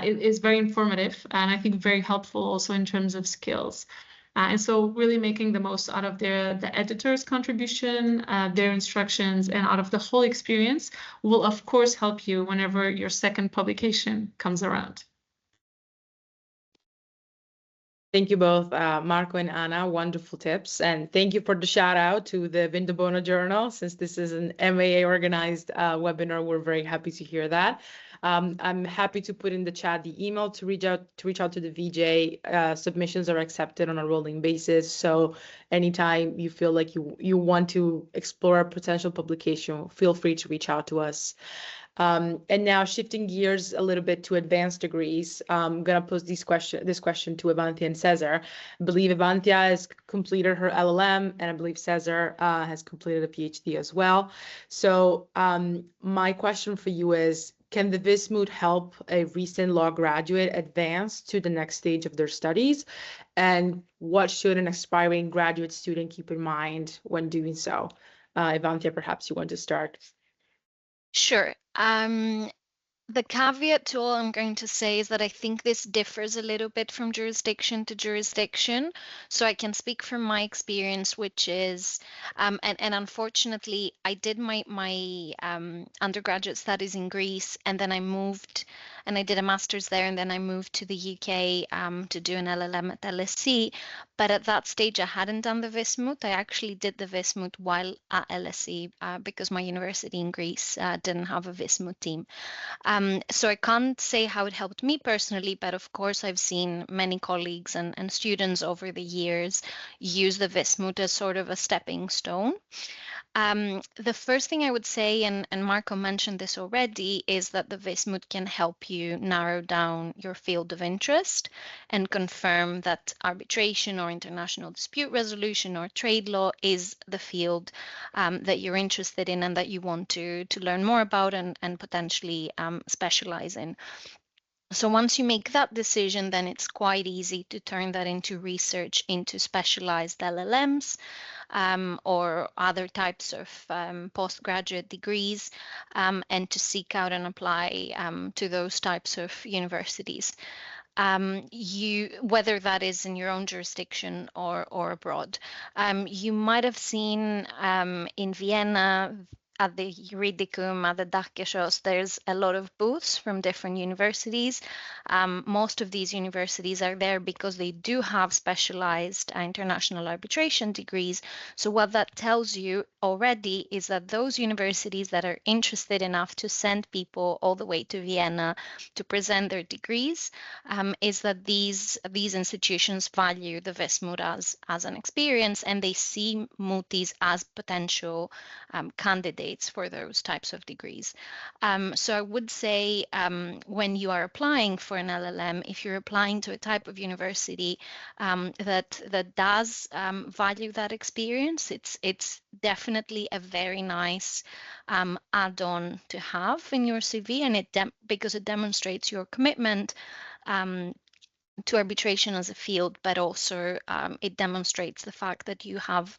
is very informative, and I think very helpful also in terms of skills. And so really making the most out of the editor's contribution, their instructions, and out of the whole experience will, of course, help you whenever your second publication comes around. Thank you both, Marko and Anna. Wonderful tips. And thank you for the shout out to the Vindobono Journal. Since this is an MAA organized webinar, we're very happy to hear that. I'm happy to put in the chat the email to reach out to the VJ. Submissions are accepted on a rolling basis. So anytime you feel like you want to explore a potential publication, feel free to reach out to us. And now shifting gears a little bit to advanced degrees, I'm going to pose this question to Evanthia and Cesar. I believe Evanthia has completed her LLM, and I believe Cesar has completed a PhD as well. So my question for you is, can the Vis Moot help a recent law graduate advance to the next stage of their studies? And what should an aspiring graduate student keep in mind when doing so? Evanthia, perhaps you want to start. Sure. The caveat to all I'm going to say is that I think this differs a little bit from jurisdiction to jurisdiction. So I can speak from my experience, which is, and unfortunately, I did my undergraduate studies in Greece, and then I moved and I did a master's there, and then I moved to the UK to do an LLM at LSE. But at that stage, I hadn't done the Vis Moot. I actually did the Vis Moot while at LSE because my university in Greece didn't have a Vis Moot team. So I can't say how it helped me personally, but of course I've seen many colleagues and students over the years use the Vis Moot as sort of a stepping stone. The first thing I would say, and Marko mentioned this already, is that the Vis Moot can help you narrow down your field of interest and confirm that arbitration or international dispute resolution or trade law is the field that you're interested in and that you want to learn more about and potentially specialize in. So once you make that decision, then it's quite easy to turn that into research into specialized LLMs or other types of postgraduate degrees and to seek out and apply to those types of universities. Whether that is in your own jurisdiction or abroad. You might have seen in Vienna, at the Juridicum, at the Dacke shows, there's a lot of booths from different universities. Most of these universities are there because they do have specialized international arbitration degrees. So what that tells you already is that those universities that are interested enough to send people all the way to Vienna to present their degrees, is that these institutions value the Vis Moot as an experience, and they see mooties as potential candidates for those types of degrees. So I would say when you are applying for an LLM, if you're applying to a type of university that does value that experience, it's definitely a very nice add-on to have in your CV, and because it demonstrates your commitment to arbitration as a field, but also it demonstrates the fact that you have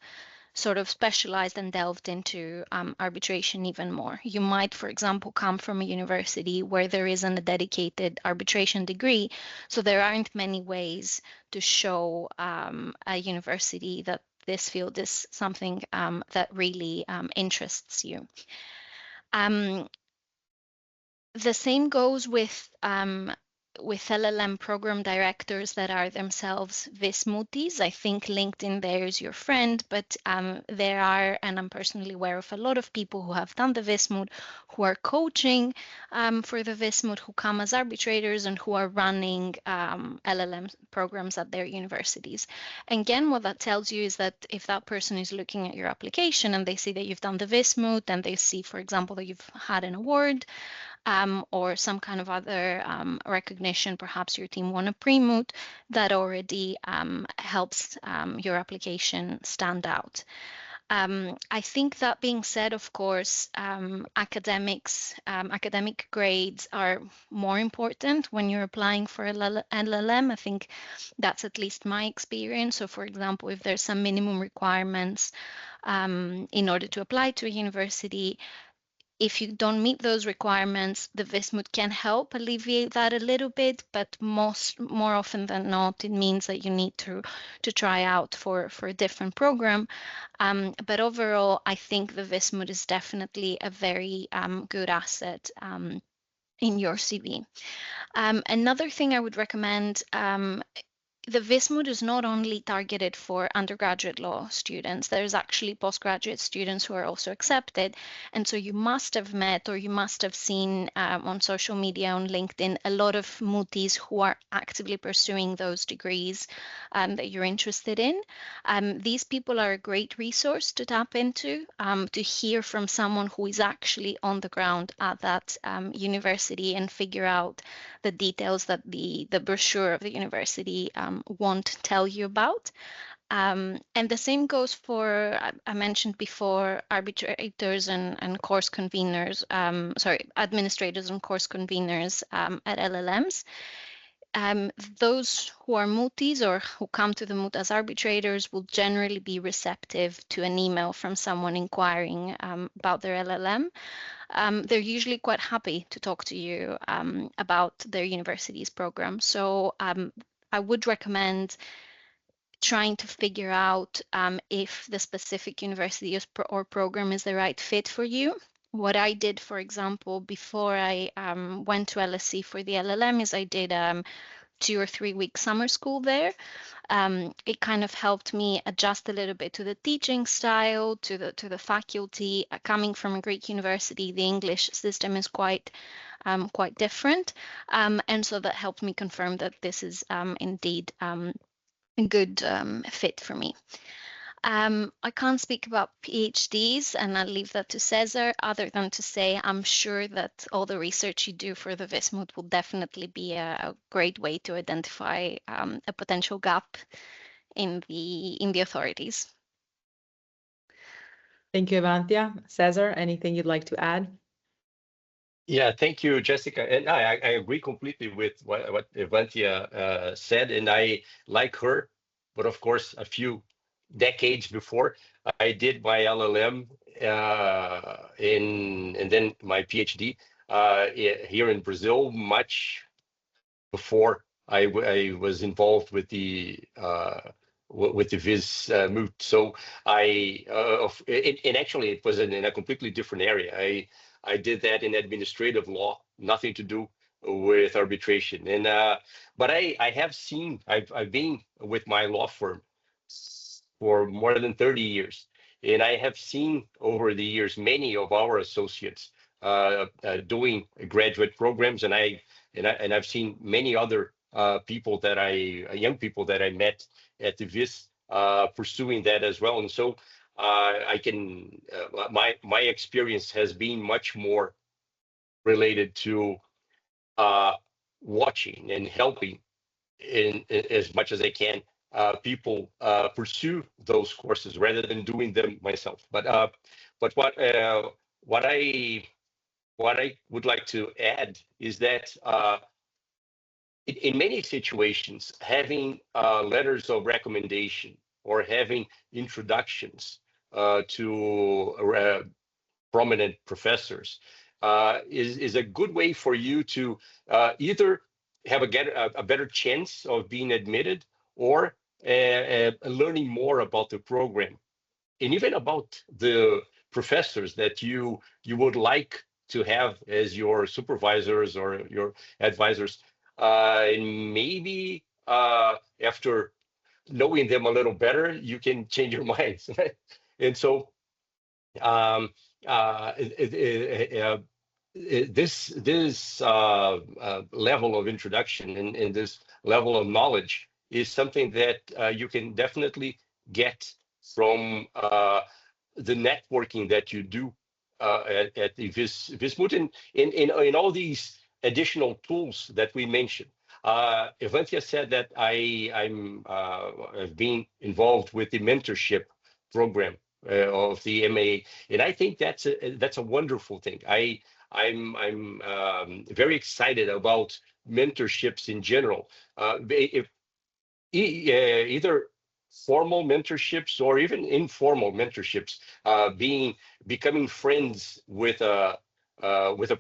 sort of specialized and delved into arbitration even more. You might, for example, come from a university where there isn't a dedicated arbitration degree, so there aren't many ways to show a university that this field is something that really interests you. The same goes with LLM program directors that are themselves Vis Mooties. I think LinkedIn there is your friend, but there are, and I'm personally aware of a lot of people who have done the Vis Moot, who are coaching for the Vis Moot, who come as arbitrators and who are running LLM programs at their universities. And again, what that tells you is that if that person is looking at your application and they see that you've done the Vis Moot and they see, for example, that you've had an award, or some kind of other recognition, perhaps your team won a pre-moot, that already helps your application stand out. I think that being said, of course, academic grades are more important when you're applying for LLM. I think that's at least my experience. So for example, if there's some minimum requirements in order to apply to a university, if you don't meet those requirements, the Vis Moot can help alleviate that a little bit, but more often than not, it means that you need to try out for a different program. But overall, I think the Vis Moot is definitely a very good asset in your CV. Another thing I would recommend the Vis Moot is not only targeted for undergraduate law students, there's actually postgraduate students who are also accepted. And so you must have met or you must have seen on social media, on LinkedIn, a lot of mooties who are actively pursuing those degrees that you're interested in. These people are a great resource to tap into, to hear from someone who is actually on the ground at that university and figure out the details that the brochure of the university won't tell you about. And the same goes for, I mentioned before, arbitrators and course conveners, administrators and course conveners at LLMs. Those who are mooties or who come to the moot as arbitrators will generally be receptive to an email from someone inquiring about their LLM. They're usually quite happy to talk to you about their university's program. So I would recommend trying to figure out if the specific university or program is the right fit for you. What I did, for example, before I went to LSE for the LLM is I did 2 or 3 week summer school there. It kind of helped me adjust a little bit to the teaching style, to the faculty. Coming from a Greek university, the English system is quite different, and so that helped me confirm that this is indeed a good fit for me. I can't speak about PhDs, and I'll leave that to Cesar, other than to say I'm sure that all the research you do for the Vis Moot will definitely be a great way to identify a potential gap in the authorities. Thank you, Evanthia. Cesar, anything you'd like to add? Yeah, thank you, Jessica. And I agree completely with what Evanthia said, and I like her, but of course, a few decades before, I did my LLM and then my PhD here in Brazil, much before I was involved with the Vis Moot. So and actually it was in a completely different area. I did that in administrative law, nothing to do with arbitration. And but I have seen, I've been with my law firm for more than 30 years, and I have seen over the years many of our associates doing graduate programs, and I've seen many other people that young people that I met at the Vis pursuing that as well. And so I can my experience has been much more related to watching and helping in as much as I can people pursue those courses rather than doing them myself. But what I would like to add is that in many situations, having letters of recommendation or having introductions to prominent professors is a good way for you to either have a better chance of being admitted or learning more about the program and even about the professors that you would like to have as your supervisors or your advisors. And maybe after knowing them a little better, you can change your minds. And so this level of introduction and this level of knowledge is something that you can definitely get from the networking that you do at the Vis Moot and in all these additional tools that we mentioned. Evanthia said that I've been involved with the mentorship program of the MA, and I think that's a wonderful thing. I'm very excited about mentorships in general. Either formal mentorships or even informal mentorships, becoming friends with a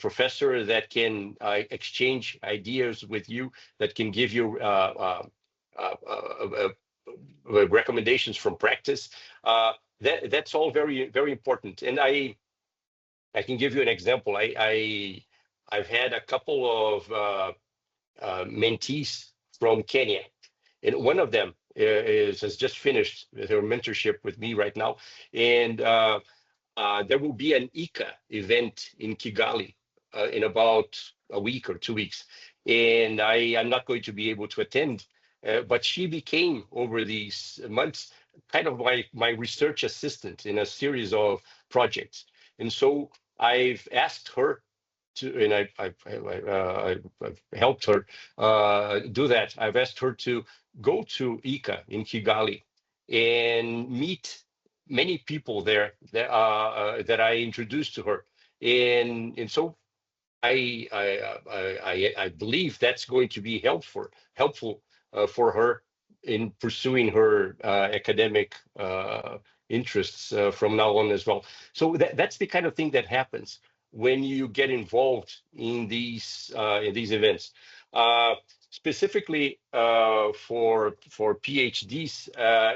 professor that can exchange ideas with you, that can give you recommendations from practice. That's all very, very important. And I can give you an example. I've had a couple of mentees from Kenya, and one of them has just finished her mentorship with me right now, and there will be an ICA event in Kigali in about a week or 2 weeks, and I am not going to be able to attend, but she became over these months kind of my research assistant in a series of projects, and so I've asked her to, and I've helped her do that. I've asked her to go to ICA in Kigali and meet many people there that I introduced to her, and so I believe that's going to be helpful for her in pursuing her academic interests from now on as well. So that's the kind of thing that happens when you get involved in these events. Specifically for PhDs,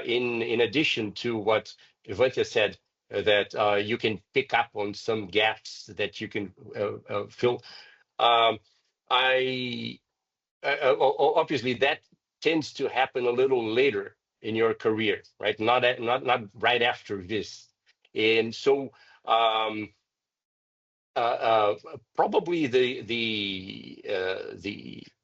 in addition to what Evanthia said, that you can pick up on some gaps that you can fill. Obviously that tends to happen a little later in your career, right? Not right after this, and so probably the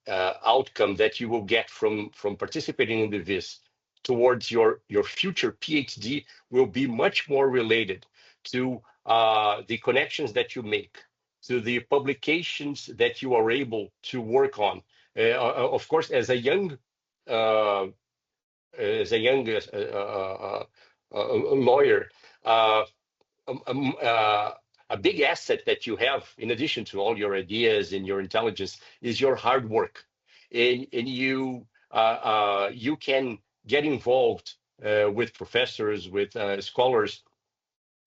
outcome that you will get from participating in the Vis towards your future PhD will be much more related to the connections that you make, to the publications that you are able to work on. Of course, as a young lawyer, a big asset that you have, in addition to all your ideas and your intelligence, is your hard work, and you can get involved with professors, with scholars,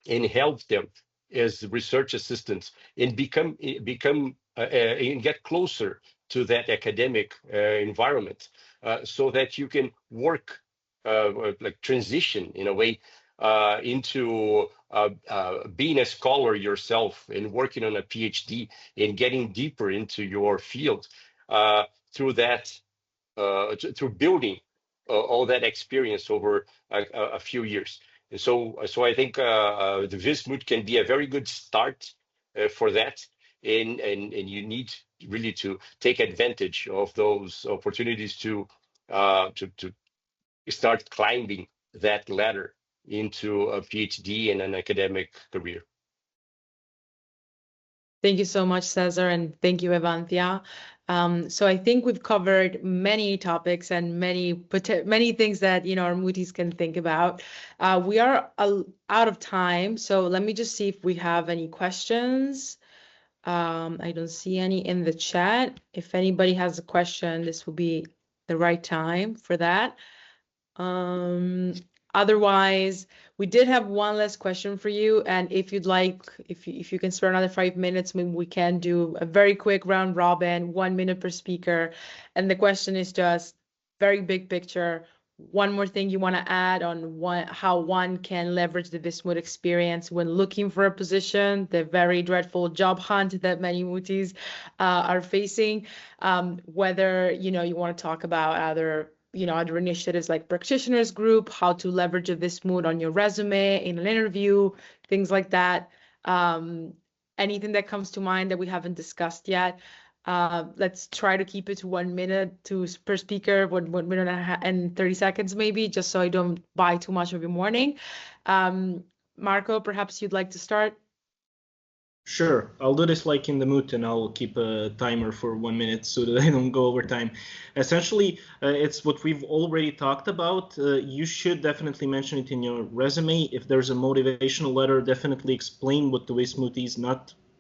and help them as research assistants, and become and get closer to that academic environment, so that you can work like transition in a way into being a scholar yourself and working on a PhD and getting deeper into your field through that, through building all that experience over a few years. And so I think the Vis Moot can be a very good start for that, and you need really to take advantage of those opportunities to start climbing that ladder into a PhD and an academic career. Thank you so much, Cesar, and thank you, Evanthia. So I think we've covered many topics and many things that our mooties can think about. We are out of time, so let me just see if we have any questions. I don't see any in the chat. If anybody has a question, this will be the right time for that. Otherwise, we did have one last question for you, and if you'd like, if you can spare another 5 minutes, maybe we can do a very quick round robin, 1 minute per speaker. And the question is just very big picture. One more thing you want to add on how one can leverage the Vis Moot experience when looking for a position, the very dreadful job hunt that many mooties are facing. Whether you want to talk about other initiatives like practitioners group, how to leverage a Vis Moot on your resume in an interview, things like that. Anything that comes to mind that we haven't discussed yet. Let's try to keep it to 1 minute per speaker, 1 minute and 30 seconds maybe, just so I don't buy too much of your morning. Marko, perhaps you'd like to start? Sure, I'll do this like in the Moot, and I'll keep a timer for 1 minute so that I don't go over time. Essentially, it's what we've already talked about. You should definitely mention it in your resume. If there's a motivational letter, definitely explain what the Vis Moot is.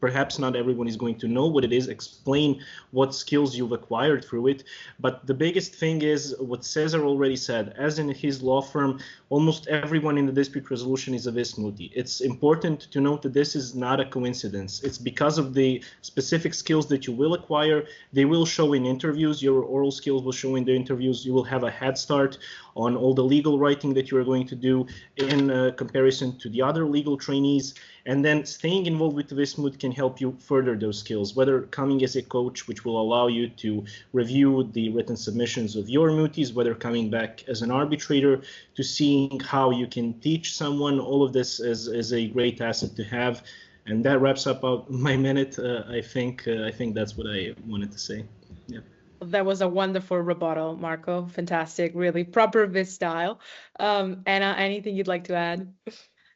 Perhaps not everyone is going to know what it is. Explain what skills you've acquired through it. But the biggest thing is what Cesar already said. As in his law firm, almost everyone in the dispute resolution is a Vis Mootie. It's important to note that this is not a coincidence. It's because of the specific skills that you will acquire. They will show in interviews. Your oral skills will show in the interviews. You will have a head start on all the legal writing that you are going to do in comparison to the other legal trainees. And then staying involved with the Vis Moot can help you further those skills, whether coming as a coach, which will allow you to review the written submissions of your mooties, whether coming back as an arbitrator, to seeing how you can teach someone. All of this is a great asset to have. And that wraps up my minute. I think that's what I wanted to say. Yeah. That was a wonderful rebuttal, Marko. Fantastic, really proper Vis style. Anna, anything you'd like to add?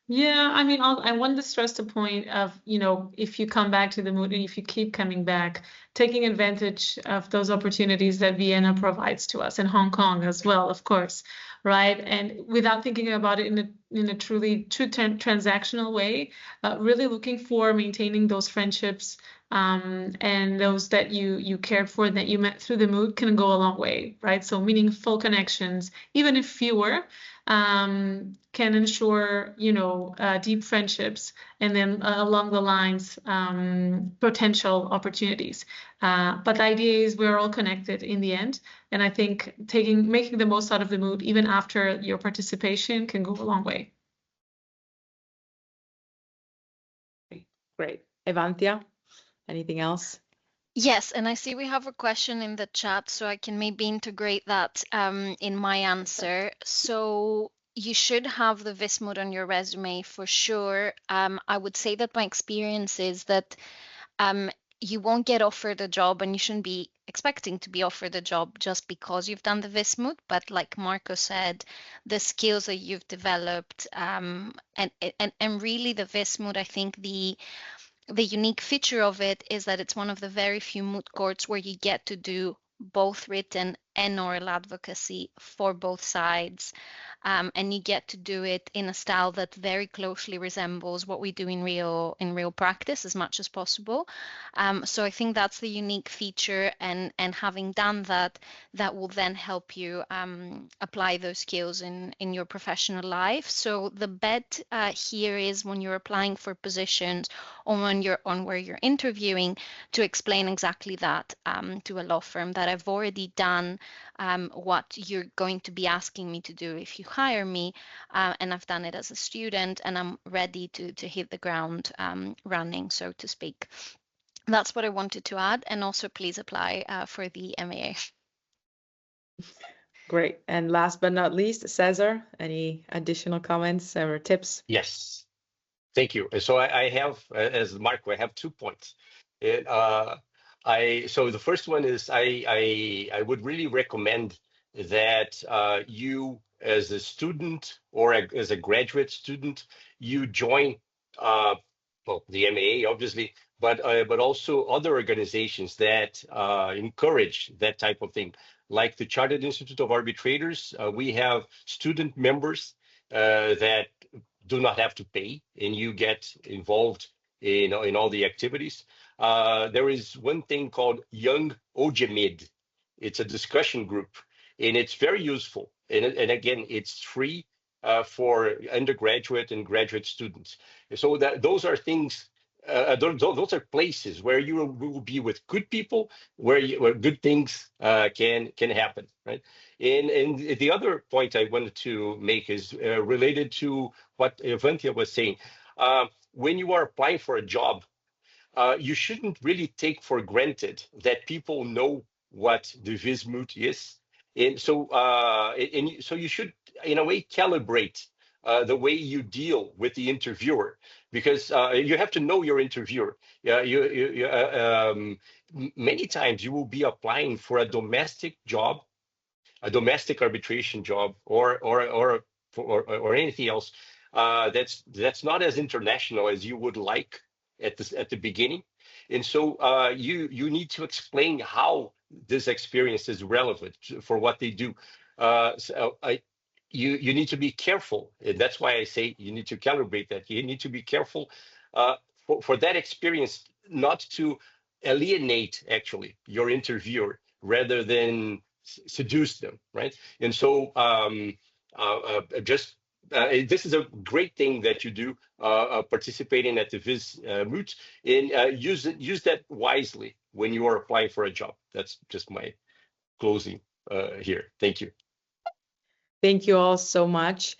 Yeah, I mean, I want to stress the point of, if you come back to the moot and if you keep coming back, taking advantage of those opportunities that Vienna provides to us, and Hong Kong as well, of course, right? And without thinking about it in a true transactional way, really looking for maintaining those friendships and those that you cared for, that you met through the moot, can go a long way, right? So meaningful connections, even if fewer, can ensure, deep friendships, and then along the lines, potential opportunities. But the idea is we're all connected in the end. And I think making the most out of the moot, even after your participation, can go a long way. Great. Evanthia, anything else? Yes, and I see we have a question in the chat, so I can maybe integrate that in my answer. So you should have the Vis Moot on your resume for sure. I would say that my experience is that you won't get offered a job, and you shouldn't be expecting to be offered a job just because you've done the Vis Moot. But like Marko said, the skills that you've developed, and really the Vis Moot, I think the unique feature of it is that it's one of the very few moot courts where you get to do both written and oral advocacy for both sides. And you get to do it in a style that very closely resembles what we do in real practice as much as possible. So I think that's the unique feature, and having done that, that will then help you apply those skills in your professional life. So the bet here is, when you're applying for positions, or when you're where you're interviewing, to explain exactly that to a law firm, that I've already done what you're going to be asking me to do if you hire me, and I've done it as a student, and I'm ready to hit the ground running, so to speak. That's what I wanted to add. And also, please apply for the MAA. Great. And last but not least, Cesar, any additional comments or tips? Yes, thank you. So I have, as Marko, I have 2 points. So the first one is I would really recommend that you, as a student or as a graduate student, you join the MAA, obviously, but also other organizations that encourage that type of thing, like the Chartered Institute of Arbitrators. We have student members that do not have to pay, and you get involved in all the activities. There is one thing called Young OJMID. It's a discussion group, and it's very useful. And again, it's free for undergraduate and graduate students. So those are things. Those are places where you will be with good people, where good things can happen, right? And the other point I wanted to make is related to what Evanthia was saying. When you are applying for a job, you shouldn't really take for granted that people know what the Vis Moot is, and so you should, in a way, calibrate the way you deal with the interviewer, because you have to know your interviewer. Many times you will be applying for a domestic job, a domestic arbitration job, or anything else that's not as international as you would like at the beginning. And so you need to explain how this experience is relevant for what they do. You need to be careful. And that's why I say you need to calibrate that. You need to be careful for that experience not to alienate actually your interviewer rather than seduce them, right? And so this is a great thing that you do, participating at the Vis Moot, and use that wisely when you are applying for a job. That's just my closing here. Thank you. Thank you all so much.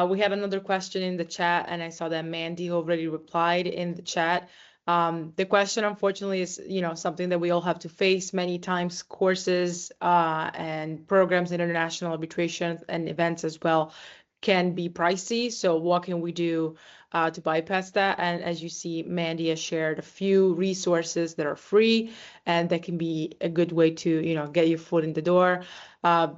We had another question in the chat, and I saw that Mandy already replied in the chat. The question, unfortunately, is something that we all have to face many times. Courses and programs in international arbitration and events as well can be pricey. So what can we do to bypass that? And as you see, Mandy has shared a few resources that are free and that can be a good way to get your foot in the door.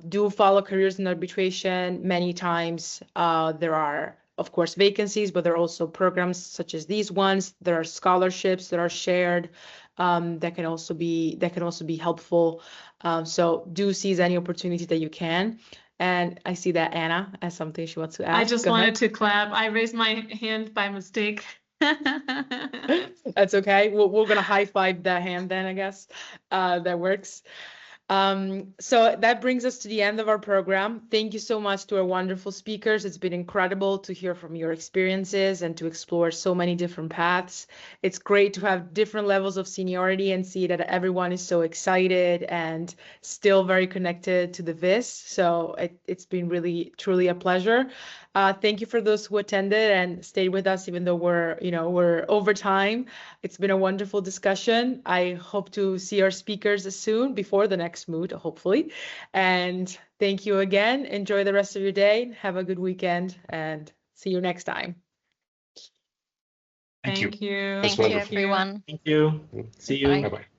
Do follow Careers in Arbitration. Many times there are, of course, vacancies, but there are also programs such as these ones. There are scholarships that are shared that can also be helpful. So do seize any opportunity that you can. And I see that Anna has something she wants to ask. I just wanted to clap. I raised my hand by mistake. That's okay. We're gonna high five that hand then, I guess. That works. So that brings us to the end of our program. Thank you so much to our wonderful speakers. It's been incredible to hear from your experiences and to explore so many different paths. It's great to have different levels of seniority and see that everyone is so excited and still very connected to the Vis. So it's been really, truly a pleasure. Thank you for those who attended and stayed with us, even though we're over time. It's been a wonderful discussion. I hope to see our speakers soon before the next moot, hopefully. And thank you again. Enjoy the rest of your day. Have a good weekend and see you next time. Thank you. Thank you. That's Thank you, wonderful. everyone. Thank you. See you. Bye. Bye-bye.